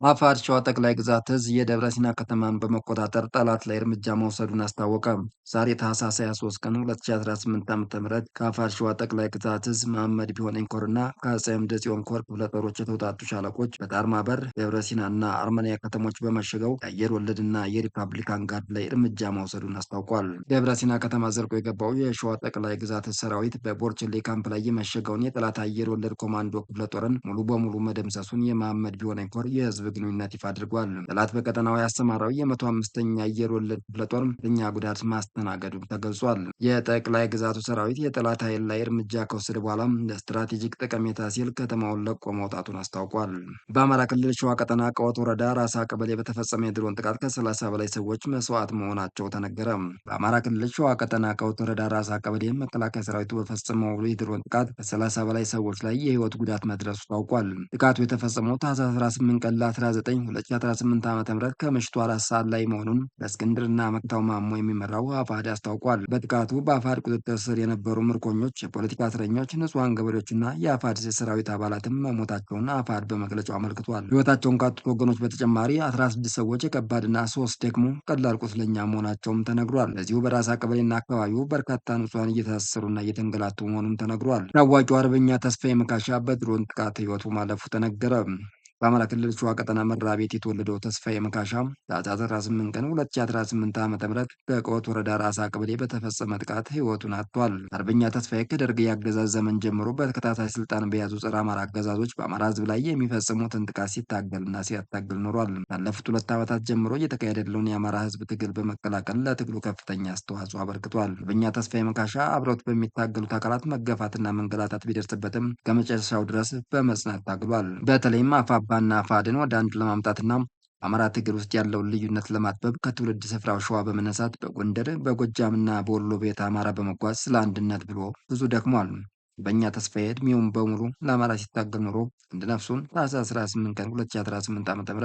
አፋር ሸዋ ጠቅላይ ግዛት እዝ የደብረ ሲና ከተማን በመቆጣጠር ጠላት ላይ እርምጃ መውሰዱን አስታወቀ። ዛሬ ታህሳስ 23 ቀን 2018 ዓ.ም ከአፋር ሸዋ ጠቅላይ ግዛት እዝ መሐመድ ቢሆነኝ ኮርና ከአፄ አምደ ጽዮን ኮር ክፍለ ጦሮች የተውጣጡ ሻለቆች በጣርማ በር፣ ደብረ ሲና እና አርመንያ ከተሞች በመሸገው የአየር ወለድና የሪፐብሊካን ጋርድ ላይ እርምጃ መውሰዱን አስታውቋል። ደብረ ሲና ከተማ ዘልቆ የገባው የሸዋ ጠቅላይ ግዛት እዝ ሰራዊት በቦርችሌ ካምፕ ላይ የመሸገውን የጠላት አየር ወለድ ኮማንዶ ክፍለ ጦርን ሙሉ በሙሉ መደምሰሱን የመሐመድ ቢሆነኝ ኮር የህዝብ ግንኙነት ይፋ አድርጓል። ጠላት በቀጠናው ያሰማራው የ105ኛ አየር ወለድ ክፍለ ጦር ከፍተኛ ጉዳት ማስተናገዱ ተገልጿል። የጠቅላይ ግዛቱ ሰራዊት የጠላት ኃይል ላይ እርምጃ ከወሰደ በኋላ ለስትራቴጂክ ጠቀሜታ ሲል ከተማውን ለቆ መውጣቱን አስታውቋል። በአማራ ክልል ሸዋ ቀጠና ቀወት ወረዳ ራሳ ቀበሌ በተፈጸመ የድሮን ጥቃት ከ30 በላይ ሰዎች መስዋዕት መሆናቸው ተነገረ። በአማራ ክልል ሸዋ ቀጠና ቀወት ወረዳ ራሳ ቀበሌ መከላከያ ሰራዊቱ በፈጸመው የድሮን ጥቃት ከ30 በላይ ሰዎች ላይ የህይወት ጉዳት መድረሱ ታውቋል። ጥቃቱ የተፈጸመው ታህሳስ 18 ቀን 2018 ዓ.ም ከምሽቱ 4 ሰዓት ላይ መሆኑን በእስክንድርና መክታው ማሞ የሚመራው አፋሕድ አስታውቋል። በጥቃቱ በአፋሕድ ቁጥጥር ስር የነበሩ ምርኮኞች፣ የፖለቲካ እስረኞች፣ ንጹሐን ገበሬዎችና የአፋሕድ የሰራዊት አባላትም መሞታቸውን አፋሕድ በመግለጫው አመልክቷል። ሕይወታቸውን ካጡት ወገኖች በተጨማሪ 16 ሰዎች የከባድና 3 ደግሞ ቀላል ቁስለኛ መሆናቸውም ተነግሯል። በዚሁ በራሳ ቀበሌና አካባቢው በርካታ ንጹሐን እየታሰሩና እየተንገላቱ መሆኑም ተነግሯል። ታዋቂው አርበኛ ተስፋዬ መካሻ በድሮን ጥቃት ሕይወቱ ማለፉ ተነገረ። በአማራ ክልል ሸዋ ቀጠና መራቤት የተወለደው ተስፋዬ መካሻ ታኅሳስ 18 ቀን 2018 ዓ.ም በቀወት ወረዳ ራሳ ቀበሌ በተፈጸመ ጥቃት ሕይወቱን አጥቷል። አርበኛ ተስፋዬ ከደርግ የአገዛዝ ዘመን ጀምሮ በተከታታይ ስልጣን በያዙ ጸረ አማራ አገዛዞች በአማራ ሕዝብ ላይ የሚፈጽሙትን ጥቃት ሲታገልና ሲያታግል ኖሯል። ባለፉት 2 ዓመታት ጀምሮ እየተካሄደ ያለውን የአማራ ሕዝብ ትግል በመቀላቀል ለትግሉ ከፍተኛ አስተዋጽኦ አበርክቷል። አርበኛ ተስፋዬ መካሻ አብረውት በሚታገሉት አካላት መገፋትና መንገላታት ቢደርስበትም ከመጨረሻው ድረስ በመጽናት ታግሏል። በተለይም አፋባና አፋሕድን ወደ አንድ ለማምጣትና በአማራ ትግል ውስጥ ያለውን ልዩነት ለማጥበብ ከትውልድ ስፍራው ሸዋ በመነሳት በጎንደር፣ በጎጃምና በወሎ ቤተ አማራ በመጓዝ ስለ አንድነት ብሎ ብዙ ደክሟል። በእኛ ተስፋዬ ዕድሜውን በሙሉ ለአማራ ሲታገል ኖሮ እንደ ነፍሱን ታኅሳስ 18 ቀን 2018 ዓ.ም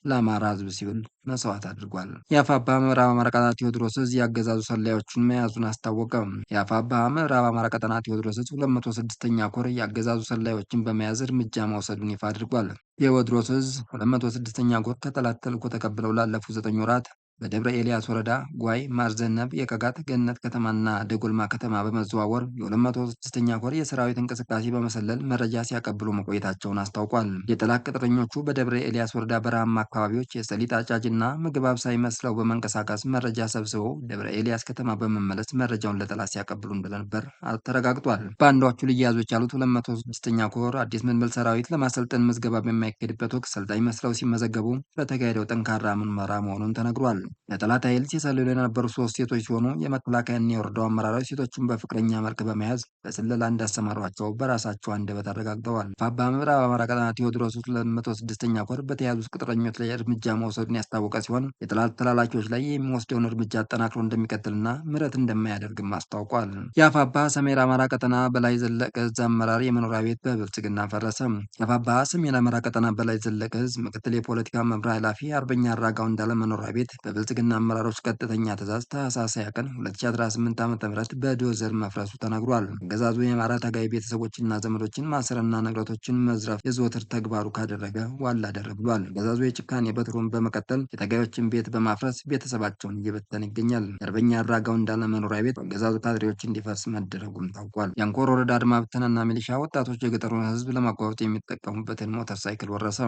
ለአማራ ሕዝብ ሲውል መስዋዕት አድርጓል። የአፋባ ምዕራብ አማራ ቀጠና ቴዎድሮስ ዕዝ የአገዛዙ ሰላዮችን መያዙን አስታወቀ። የአፋባ ምዕራብ አማራ ቀጠና ቴዎድሮስ ዕዝ 206ኛ ኮር የአገዛዙ ሰላዮችን በመያዝ እርምጃ መውሰዱን ይፋ አድርጓል። ቴዎድሮስ ዕዝ 206ኛ ኮር ከጠላት ተልዕኮ ተቀብለው ላለፉት 9 ወራት በደብረ ኤልያስ ወረዳ ጓይ፣ ማርዘነብ፣ የቀጋት፣ ገነት ከተማና ደጎልማ ከተማ በመዘዋወር የ206ኛ ኮር የሰራዊት እንቅስቃሴ በመሰለል መረጃ ሲያቀብሉ መቆየታቸውን አስታውቋል። የጠላት ቅጥረኞቹ በደብረ ኤልያስ ወረዳ በረሃማ አካባቢዎች የሰሊጥ አጫጅና ምግብ አብሳይ መስለው በመንቀሳቀስ መረጃ ሰብስበው ደብረ ኤልያስ ከተማ በመመለስ መረጃውን ለጠላት ሲያቀብሉ እንደነበር ተረጋግጧል። ባንዳዎቹ ሊያዙ የቻሉት 206ኛ ኮር አዲስ ምልምል ሰራዊት ለማሰልጠን ምዝገባ በማይካሄድበት ወቅት ሰልጣኝ መስለው ሲመዘገቡ በተካሄደው ጠንካራ ምርመራ መሆኑን ተነግሯል። ለጠላት ኃይል ሲሰልሉ የነበሩ 3 ሴቶች ሲሆኑ የመከላከያና የወረዳው አመራሮች ሴቶችን በፍቅረኛ መልክ በመያዝ በስለላ እንዳሰማሯቸው በራሳቸው አንደበት አረጋግጠዋል። አፋባ ምዕራብ አማራ ቀጠና ቴዎድሮስ ዕዝ 206ኛ ኮር በተያዙት ቅጥረኞች ላይ እርምጃ መውሰዱን ያስታወቀ ሲሆን የጠላት ተላላኪዎች ላይ የሚወስደውን እርምጃ አጠናክሮ እንደሚቀጥልና ምሕረት እንደማያደርግም አስታውቋል። የአፋባ ሰሜን አማራ ቀጠና በላይ ዘለቀ ዕዝ አመራር የመኖሪያ ቤት በብልጽግና ፈረሰ። የአፋባ ሰሜን አማራ ቀጠና በላይ ዘለቀ ዕዝ ምክትል የፖለቲካ መምሪያ ኃላፊ አርበኛ አራጋው እንዳለ መኖሪያ ቤት በብልጽግና አመራሮች ቀጥተኛ ትዕዛዝ ታኅሳስ 20 ቀን 2018 ዓ.ም በዶዘር መፍረሱ ተነግሯል። አገዛዙ የአማራ ታጋይ ቤተሰቦችና ዘመዶችን ማሰርና ንብረቶችን መዝረፍ የዘወትር ተግባሩ ካደረገ ዋላ ደር ብሏል። አገዛዙ የጭካኔ በትሩን በመቀጠል የታጋዮችን ቤት በማፍረስ ቤተሰባቸውን እየበተነ ይገኛል። የአርበኛ አራጋው እንዳለ መኖሪያ ቤት አገዛዙ ካድሬዎች እንዲፈርስ መደረጉም ታውቋል። የአንኮር ወረዳ አድማ ብተናና ሚሊሻ ወጣቶች የገጠሩን ሕዝብ ለማጓጓዝ የሚጠቀሙበትን ሞተር ሳይክል ወረሰ።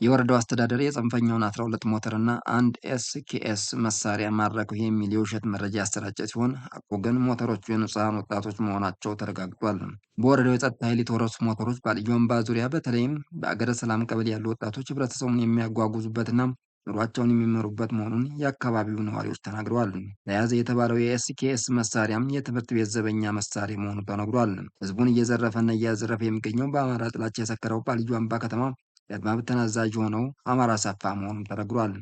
የወረዳው አስተዳደር የጽንፈኛውን 12 ሞተርና 1 ኤስኬኤስ መሳሪያ ማረኩ የሚል የውሸት መረጃ ያሰራጨ ሲሆን ሐቁ ግን ሞተሮቹ የንጹሐን ወጣቶች መሆናቸው ተረጋግጧል። በወረዳው የጸጥታ ኃይል የተወረሱ ሞተሮች በልዩ አምባ ዙሪያ በተለይም በአገረ ሰላም ቀበሌ ያሉ ወጣቶች ህብረተሰቡን የሚያጓጉዙበትና ኑሯቸውን የሚመሩበት መሆኑን የአካባቢው ነዋሪዎች ተናግረዋል። ተያዘ የተባለው የኤስኬኤስ መሳሪያም የትምህርት ቤት ዘበኛ መሳሪያ መሆኑ ተነግሯል። ህዝቡን እየዘረፈና እያዘረፈ የሚገኘው በአማራ ጥላቻ የሰከረው በልዩ አምባ ከተማ የአድማ ብተና አዛዥ የሆነው አማራ አሳፋ መሆኑን ተነግሯል።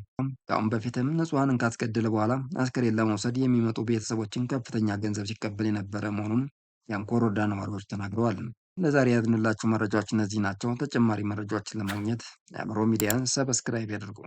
ከአሁን በፊትም ንጹሐንን ካስገደለ በኋላ አስከሬን ለመውሰድ የሚመጡ ቤተሰቦችን ከፍተኛ ገንዘብ ሲቀበል የነበረ መሆኑን የአንኮር ወረዳ ነዋሪዎች ተናግረዋል። ለዛሬ ያዝንላችሁ መረጃዎች እነዚህ ናቸው። ተጨማሪ መረጃዎችን ለማግኘት የአእምሮ ሚዲያን ሰብስክራይብ ያድርጉ።